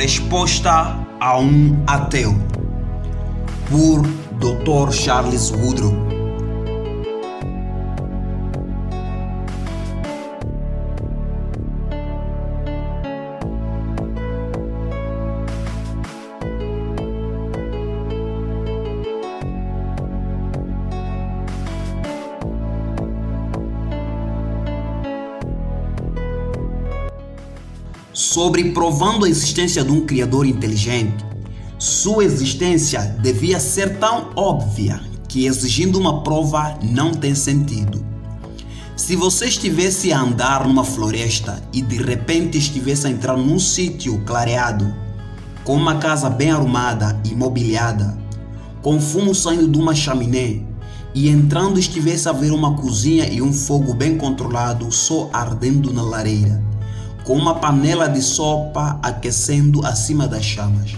Resposta a um ateu, por Dr. Charles Woodrow. Sobre provando a existência de um Criador inteligente, sua existência devia ser tão óbvia que exigindo uma prova não tem sentido. Se você estivesse a andar numa floresta e de repente estivesse a entrar num sítio clareado, com uma casa bem arrumada e mobiliada, com fumo saindo de uma chaminé, e entrando estivesse a ver uma cozinha e um fogo bem controlado só ardendo na lareira, com uma panela de sopa aquecendo acima das chamas.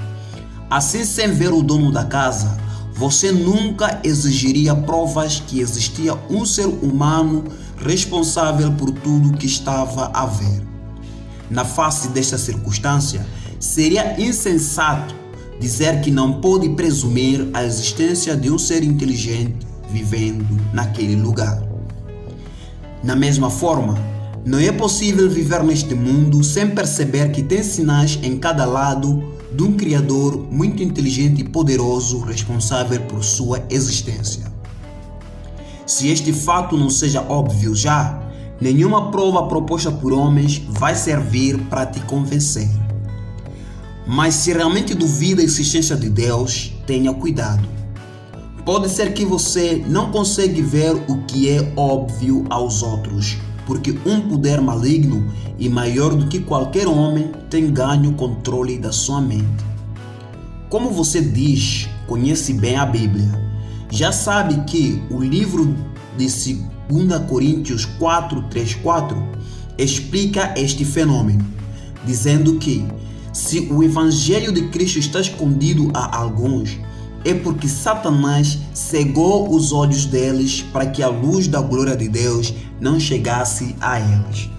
Assim, sem ver o dono da casa, você nunca exigiria provas que existia um ser humano responsável por tudo que estava a ver. Na face desta circunstância, seria insensato dizer que não pode presumir a existência de um ser inteligente vivendo naquele lugar. Na mesma forma, não é possível viver neste mundo sem perceber que tem sinais em cada lado de um Criador muito inteligente e poderoso responsável por sua existência. Se este fato não seja óbvio já, nenhuma prova proposta por homens vai servir para te convencer. Mas se realmente duvida da existência de Deus, tenha cuidado. Pode ser que você não consiga ver o que é óbvio aos outros, porque um poder maligno e maior do que qualquer homem tem ganho o controle da sua mente. Como você diz, conhece bem a Bíblia, já sabe que o livro de 2 Coríntios 4:3-4 explica este fenômeno, dizendo que se o Evangelho de Cristo está escondido a alguns, é porque Satanás cegou os olhos deles para que a luz da glória de Deus não chegasse a eles.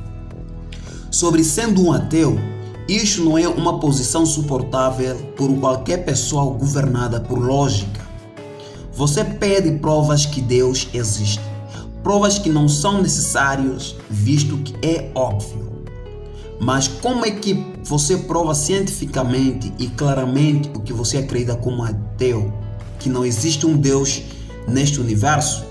Sobre sendo um ateu, isto não é uma posição suportável por qualquer pessoa governada por lógica. Você pede provas que Deus existe, provas que não são necessárias, visto que é óbvio. Mas como é que você prova cientificamente e claramente o que você acredita como ateu, que não existe um Deus neste universo?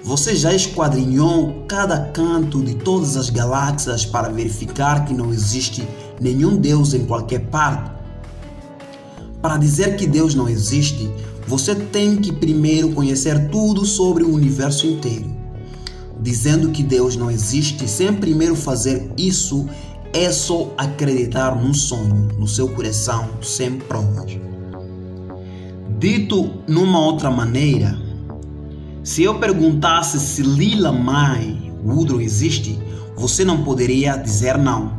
Você já esquadrinhou cada canto de todas as galáxias para verificar que não existe nenhum Deus em qualquer parte? Para dizer que Deus não existe, você tem que primeiro conhecer tudo sobre o universo inteiro. Dizendo que Deus não existe sem primeiro fazer isso é só acreditar num sonho, no seu coração, sem provas. Dito numa outra maneira, se eu perguntasse se Lila Mae Woodrow existe, você não poderia dizer não,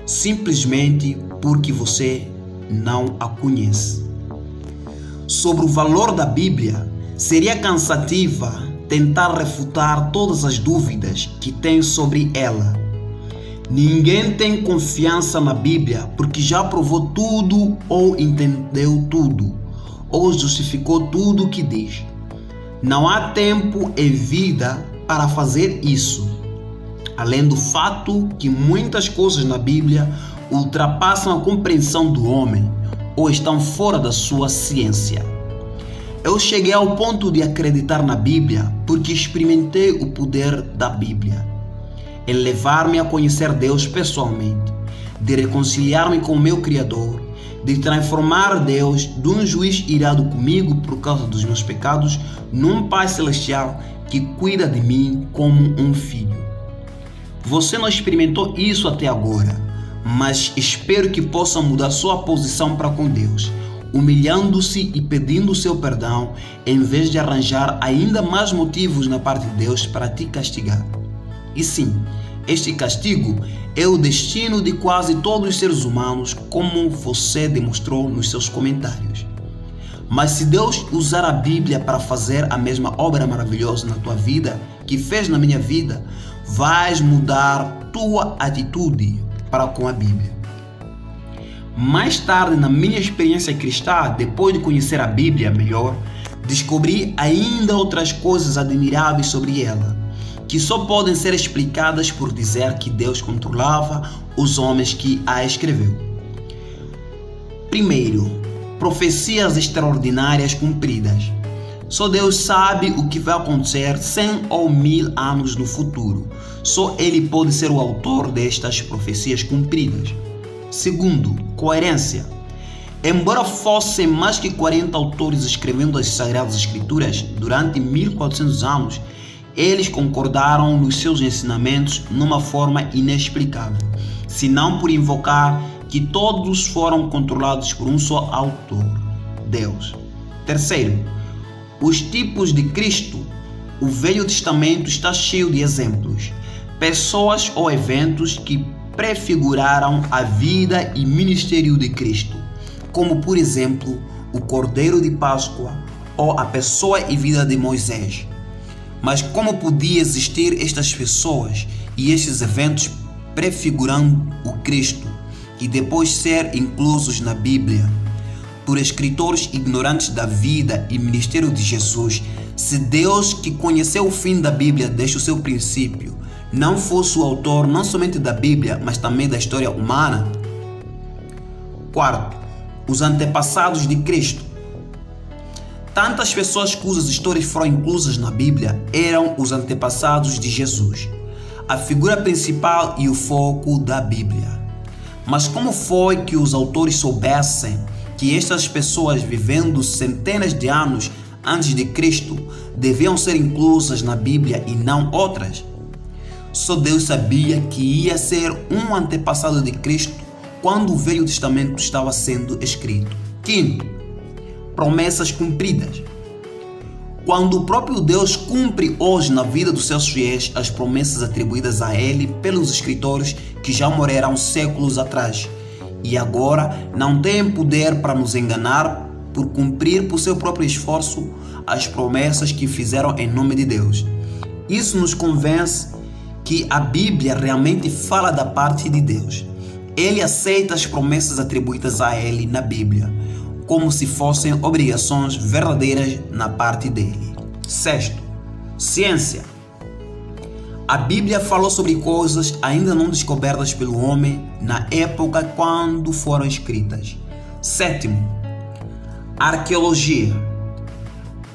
simplesmente porque você não a conhece. Sobre o valor da Bíblia, seria cansativa tentar refutar todas as dúvidas que tem sobre ela. Ninguém tem confiança na Bíblia porque já provou tudo ou entendeu tudo ou justificou tudo o que diz. Não há tempo e vida para fazer isso. Além do fato que muitas coisas na Bíblia ultrapassam a compreensão do homem ou estão fora da sua ciência. Eu cheguei ao ponto de acreditar na Bíblia porque experimentei o poder da Bíblia em levar-me a conhecer Deus pessoalmente, de reconciliar-me com o meu Criador, de transformar Deus de um juiz irado comigo por causa dos meus pecados num Pai Celestial que cuida de mim como um filho. Você não experimentou isso até agora, mas espero que possa mudar sua posição para com Deus, humilhando-se e pedindo o seu perdão, em vez de arranjar ainda mais motivos na parte de Deus para te castigar. E sim, este castigo é o destino de quase todos os seres humanos, como você demonstrou nos seus comentários. Mas se Deus usar a Bíblia para fazer a mesma obra maravilhosa na tua vida que fez na minha vida, vais mudar tua atitude para com a Bíblia. Mais tarde, na minha experiência cristã, depois de conhecer a Bíblia melhor, descobri ainda outras coisas admiráveis sobre ela, que só podem ser explicadas por dizer que Deus controlava os homens que a escreveu. Primeiro, profecias extraordinárias cumpridas. Só Deus sabe o que vai acontecer 100 ou 1000 anos no futuro. Só Ele pode ser o autor destas profecias cumpridas. Segundo, coerência. Embora fossem mais que 40 autores escrevendo as Sagradas Escrituras durante 1400 anos, eles concordaram nos seus ensinamentos numa forma inexplicável, se não por invocar que todos foram controlados por um só autor, Deus. Terceiro, os tipos de Cristo. O Velho Testamento está cheio de exemplos, pessoas ou eventos que prefiguraram a vida e ministério de Cristo, como por exemplo o Cordeiro de Páscoa ou a pessoa e vida de Moisés. Mas como podia existir estas pessoas e estes eventos prefigurando o Cristo e depois ser inclusos na Bíblia por escritores ignorantes da vida e ministério de Jesus, se Deus, que conheceu o fim da Bíblia desde o seu princípio, não fosse o autor não somente da Bíblia, mas também da história humana? Quarto, os antepassados de Cristo. Tantas pessoas cujas histórias foram inclusas na Bíblia eram os antepassados de Jesus, a figura principal e o foco da Bíblia. Mas como foi que os autores soubessem que estas pessoas, vivendo centenas de anos antes de Cristo, deviam ser inclusas na Bíblia e não outras? Só Deus sabia que ia ser um antepassado de Cristo quando o Velho Testamento estava sendo escrito. Quinto, promessas cumpridas. Quando o próprio Deus cumpre hoje na vida dos seus fiéis as promessas atribuídas a Ele pelos escritores que já morreram séculos atrás e agora não têm poder para nos enganar por cumprir por seu próprio esforço as promessas que fizeram em nome de Deus. Isso nos convence que a Bíblia realmente fala da parte de Deus. Ele aceita as promessas atribuídas a Ele na Bíblia, como se fossem obrigações verdadeiras na parte dele. Sexto, ciência. A Bíblia falou sobre coisas ainda não descobertas pelo homem na época quando foram escritas. Sétimo, arqueologia.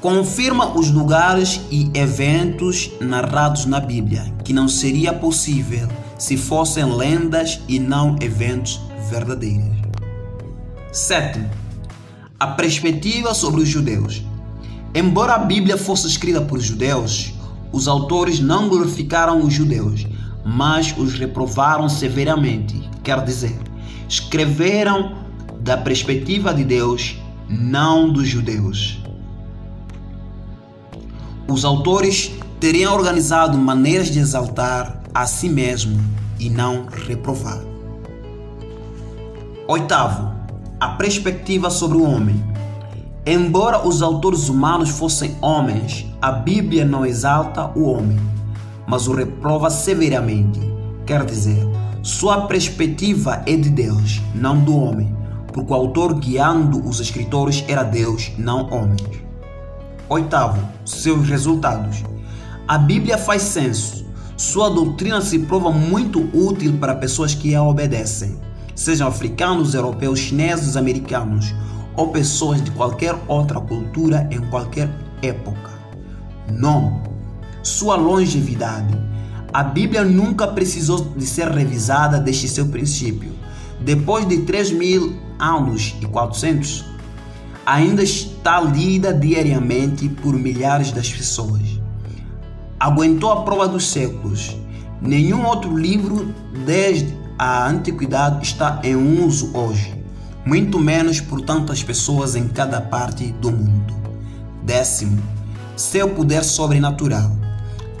Confirma os lugares e eventos narrados na Bíblia, que não seria possível se fossem lendas e não eventos verdadeiros. Sétimo, a perspectiva sobre os judeus. Embora a Bíblia fosse escrita por judeus, os autores não glorificaram os judeus, mas os reprovaram severamente. Quer dizer, escreveram da perspectiva de Deus, não dos judeus. Os autores teriam organizado maneiras de exaltar a si mesmo e não reprovar. Oitavo, a perspectiva sobre o homem. Embora os autores humanos fossem homens, a Bíblia não exalta o homem, mas o reprova severamente. Quer dizer, sua perspectiva é de Deus, não do homem, porque o autor guiando os escritores era Deus, não homens. Oitavo, seus resultados. A Bíblia faz senso. Sua doutrina se prova muito útil para pessoas que a obedecem, sejam africanos, europeus, chineses, americanos ou pessoas de qualquer outra cultura em qualquer época. Nono, sua longevidade. A Bíblia nunca precisou de ser revisada desde seu princípio. Depois de 3.000 anos e 400, ainda está lida diariamente por milhares das pessoas. Aguentou a prova dos séculos. Nenhum outro livro desde a antiguidade está em uso hoje, muito menos por tantas pessoas em cada parte do mundo. Décimo, seu poder sobrenatural.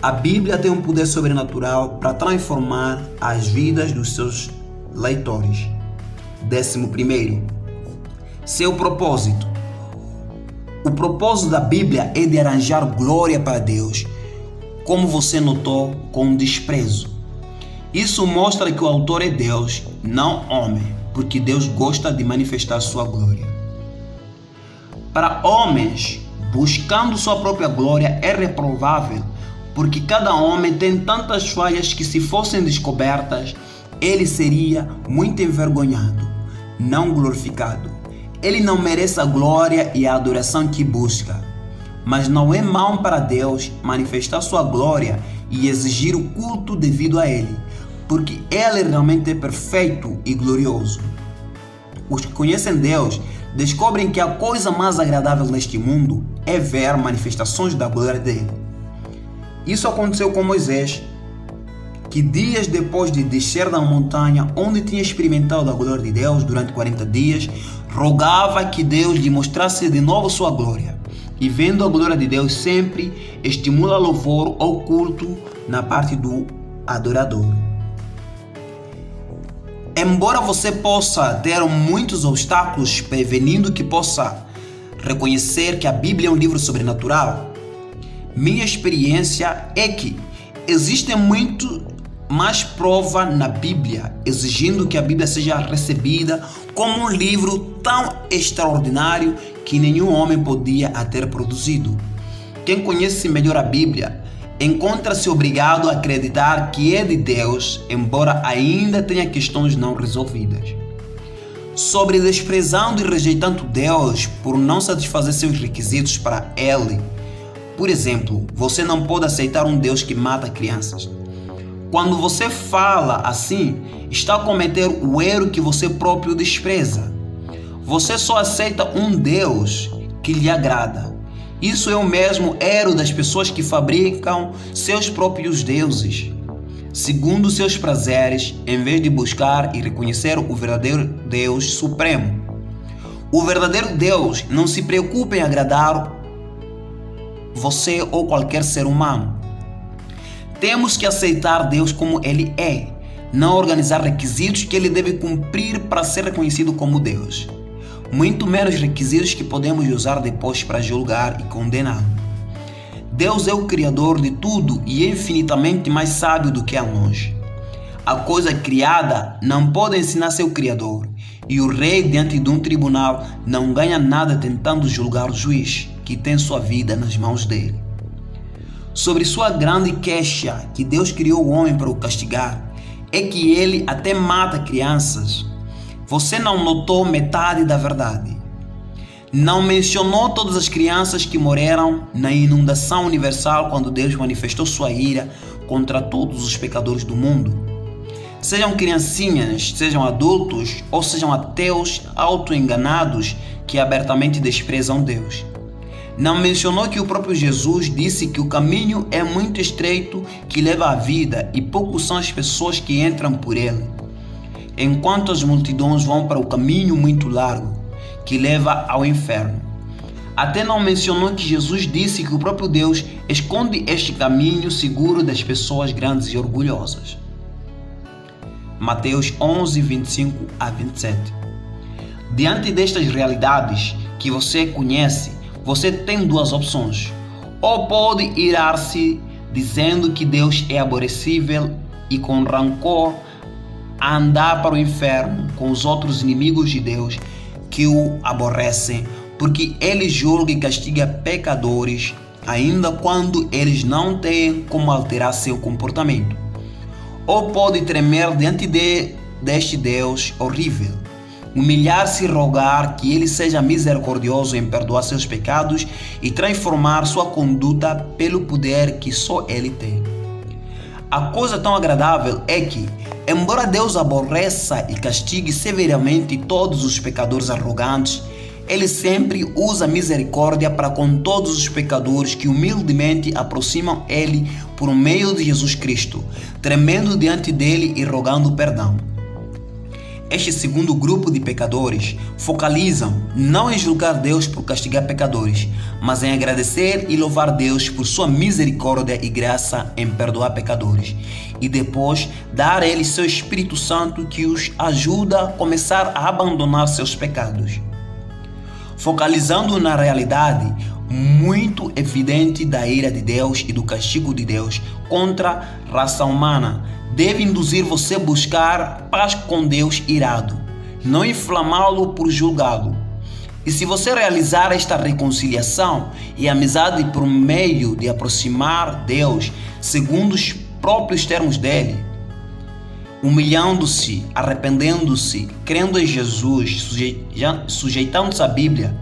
A Bíblia tem um poder sobrenatural para transformar as vidas dos seus leitores. 11º, seu propósito. O propósito da Bíblia é de arranjar glória para Deus, como você notou, com desprezo. Isso mostra que o autor é Deus, não homem. porque Deus gosta de manifestar sua glória. Para homens, buscando sua própria glória é reprovável, porque cada homem tem tantas falhas que, se fossem descobertas, ele seria muito envergonhado, não glorificado. Ele não merece a glória e a adoração que busca. Mas não é mau para Deus manifestar sua glória e exigir o culto devido a Ele, porque Ele realmente é perfeito e glorioso. Os que conhecem Deus descobrem que a coisa mais agradável neste mundo é ver manifestações da glória dele. Isso aconteceu com Moisés, que dias depois de descer da montanha onde tinha experimentado a glória de Deus durante 40 dias, rogava que Deus lhe mostrasse de novo sua glória. E vendo a glória de Deus sempre estimula louvor ou culto na parte do adorador. Embora você possa ter muitos obstáculos prevenindo que possa reconhecer que a Bíblia é um livro sobrenatural, minha experiência é que existe muito mais prova na Bíblia, exigindo que a Bíblia seja recebida como um livro tão extraordinário que nenhum homem podia a ter produzido. Quem conhece melhor a Bíblia encontra-se obrigado a acreditar que é de Deus, embora ainda tenha questões não resolvidas. Sobre desprezando e rejeitando Deus por não satisfazer seus requisitos para Ele. Por exemplo, você não pode aceitar um Deus que mata crianças. Quando você fala assim, está a cometer o erro que você próprio despreza. Você só aceita um Deus que lhe agrada. Isso é o mesmo erro das pessoas que fabricam seus próprios deuses, segundo seus prazeres, em vez de buscar e reconhecer o verdadeiro Deus supremo. O verdadeiro Deus não se preocupa em agradar você ou qualquer ser humano. Temos que aceitar Deus como Ele é, não organizar requisitos que Ele deve cumprir para ser reconhecido como Deus. Muito menos requisitos que podemos usar depois para julgar e condenar. Deus é o Criador de tudo e é infinitamente mais sábio do que a nós. A coisa criada não pode ensinar seu Criador, e o rei diante de um tribunal não ganha nada tentando julgar o juiz, que tem sua vida nas mãos dele. Sobre sua grande queixa que Deus criou o homem para o castigar, é que ele até mata crianças. Você não notou metade da verdade. Não mencionou todas as crianças que morreram na inundação universal quando Deus manifestou sua ira contra todos os pecadores do mundo. Sejam criancinhas, sejam adultos ou sejam ateus autoenganados que abertamente desprezam Deus. Não mencionou que o próprio Jesus disse que o caminho é muito estreito que leva à vida e poucos são as pessoas que entram por ele, enquanto as multidões vão para o caminho muito largo que leva ao inferno. Até não mencionou que Jesus disse que o próprio Deus esconde este caminho seguro das pessoas grandes e orgulhosas. Mateus 11, 25 a 27. Diante destas realidades que você conhece, você tem duas opções. Ou pode irar-se dizendo que Deus é aborrecível e com rancor andar para o inferno com os outros inimigos de Deus que o aborrecem, porque ele julga e castiga pecadores ainda quando eles não têm como alterar seu comportamento. Ou pode tremer diante deste Deus horrível, humilhar-se e rogar que ele seja misericordioso em perdoar seus pecados e transformar sua conduta pelo poder que só ele tem. A coisa tão agradável é que, embora Deus aborreça e castigue severamente todos os pecadores arrogantes, ele sempre usa misericórdia para com todos os pecadores que humildemente aproximam ele por meio de Jesus Cristo, tremendo diante dele e rogando perdão. Este segundo grupo de pecadores focalizam não em julgar Deus por castigar pecadores, mas em agradecer e louvar Deus por sua misericórdia e graça em perdoar pecadores, e depois dar a eles seu Espírito Santo que os ajuda a começar a abandonar seus pecados. Focalizando na realidade muito evidente da ira de Deus e do castigo de Deus contra a raça humana, deve induzir você a buscar paz com Deus irado, não inflamá-lo por julgá-lo. E se você realizar esta reconciliação e amizade por meio de aproximar Deus segundo os próprios termos dele, humilhando-se, arrependendo-se, crendo em Jesus, sujeitando-se à Bíblia,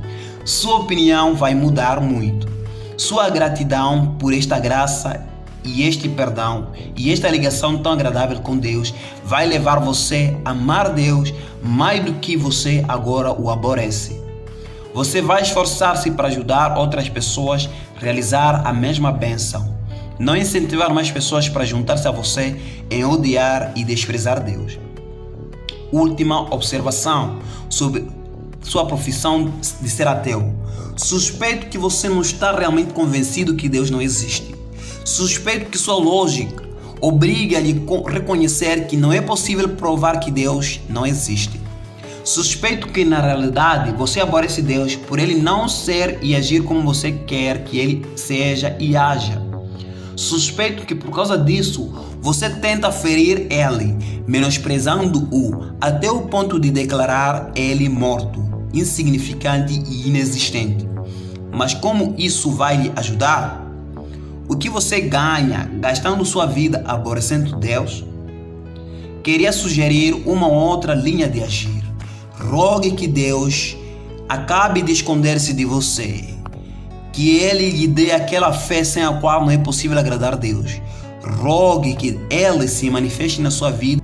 sua opinião vai mudar muito. Sua gratidão por esta graça e este perdão e esta ligação tão agradável com Deus vai levar você a amar Deus mais do que você agora o aborrece. Você vai esforçar-se para ajudar outras pessoas a realizar a mesma bênção. Não incentivar mais pessoas para juntar-se a você em odiar e desprezar Deus. Última observação sobre sua profissão de ser ateu. Suspeito que você não está realmente convencido que Deus não existe. Suspeito que sua lógica obriga-lhe a reconhecer que não é possível provar que Deus não existe. Suspeito que na realidade você aborrece Deus por ele não ser e agir como você quer que ele seja e haja. Suspeito que por causa disso você tenta ferir ele, menosprezando-o até o ponto de declarar ele morto, insignificante e inexistente. Mas como isso vai lhe ajudar? O que você ganha gastando sua vida aborrecendo Deus? Queria sugerir uma outra linha de agir. Rogue que Deus acabe de esconder-se de você, que Ele lhe dê aquela fé sem a qual não é possível agradar a Deus. Rogue que Ele se manifeste na sua vida